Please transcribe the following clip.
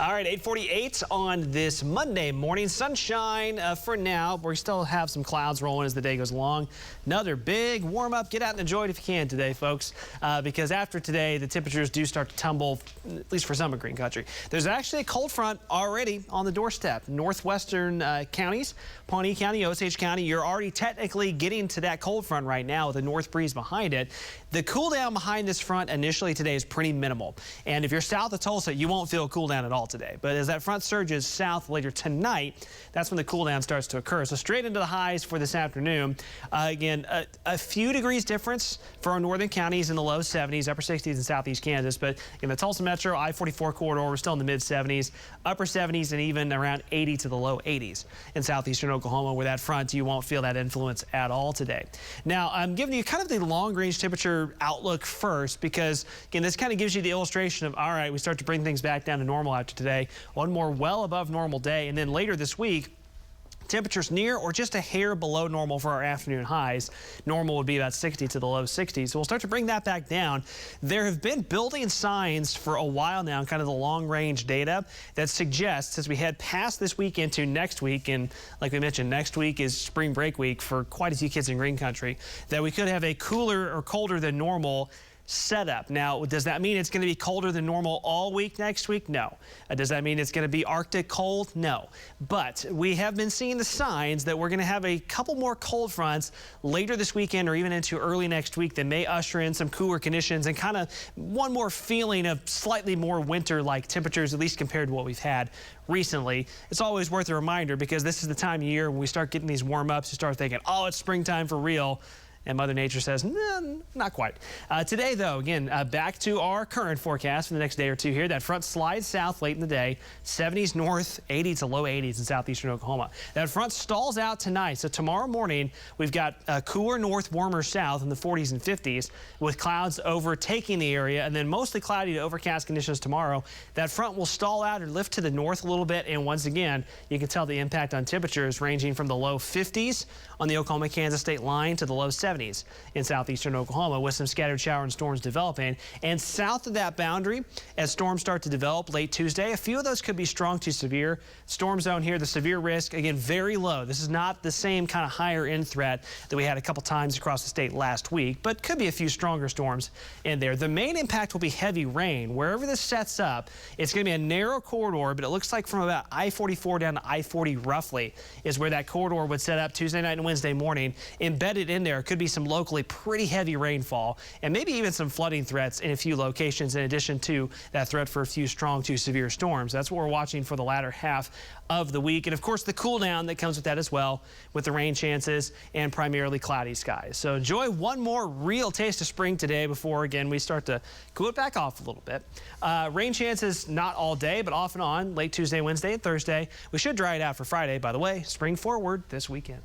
All right, 8:48 on this Monday morning. Sunshine for now. We still have some clouds rolling as the day goes along. Another big warm up. Get out and enjoy it if you can today, folks, because after today, the temperatures do start to tumble, at least for some of green country. There's actually a cold front already on the doorstep. Northwestern counties, Pawnee County, Osage County, you're already technically getting to that cold front right now with a north breeze behind it. The cool down behind this front initially today is pretty minimal. And if you're south of Tulsa, you won't feel cool down at all today. But as that front surges south later tonight, that's when the cool down starts to occur. So straight into the highs for this afternoon. Again, a few degrees difference for our northern counties in the low 70s, upper 60s in southeast Kansas. But in the Tulsa Metro, I-44 corridor, we're still in the mid 70s, upper 70s, and even around 80 to the low 80s. In southeastern Oklahoma, where that front, you won't feel that influence at all today. Now, I'm giving you kind of the long range temperature outlook first, because again, this kind of gives you the illustration of, all right, we start to bring things back down to normal after today. One more well above normal day, and then later this week, temperatures near or just a hair below normal for our afternoon highs. Normal would be about 60 to the low 60s. So we'll start to bring that back down. There have been building signs for a while now, kind of the long range data that suggests as we head past this week into next week, and like we mentioned, next week is spring break week for quite a few kids in green country, that we could have a cooler or colder than normal setup. Now, does that mean it's going to be colder than normal all week next week? No. Does that mean it's going to be Arctic cold? No. But we have been seeing the signs that we're going to have a couple more cold fronts later this weekend or even into early next week that may usher in some cooler conditions and kind of one more feeling of slightly more winter-like temperatures, at least compared to what we've had recently. It's always worth a reminder, because this is the time of year when we start getting these warm-ups, you start thinking, oh, it's springtime for real. And Mother Nature says, nah, not quite. Today, though, again, back to our current forecast for the next day or two here. That front slides south late in the day, 70s north, 80 to low 80s in southeastern Oklahoma. That front stalls out tonight. So tomorrow morning, we've got a cooler north, warmer south in the 40s and 50s with clouds overtaking the area, and then mostly cloudy to overcast conditions tomorrow. That front will stall out or lift to the north a little bit, and once again, you can tell the impact on temperatures ranging from the low 50s on the Oklahoma-Kansas state line to the low 70s in southeastern Oklahoma, with some scattered shower and storms developing. And south of that boundary, as storms start to develop late Tuesday, a few of those could be strong to severe. Storm zone here, the severe risk, again, very low. This is not the same kind of higher end threat that we had a couple times across the state last week, but could be a few stronger storms in there. The main impact will be heavy rain. Wherever this sets up, it's going to be a narrow corridor, but it looks like from about I-44 down to I-40 roughly is where that corridor would set up Tuesday night and Wednesday morning. Embedded in there could be some locally pretty heavy rainfall and maybe even some flooding threats in a few locations, in addition to that threat for a few strong to severe storms. That's what we're watching for the latter half of the week. And of course, the cool down that comes with that as well, with the rain chances and primarily cloudy skies. So enjoy one more real taste of spring today before, again, we start to cool it back off a little bit. Rain chances not all day, but off and on late Tuesday, Wednesday, and Thursday. We should dry it out for Friday. By the way, spring forward this weekend.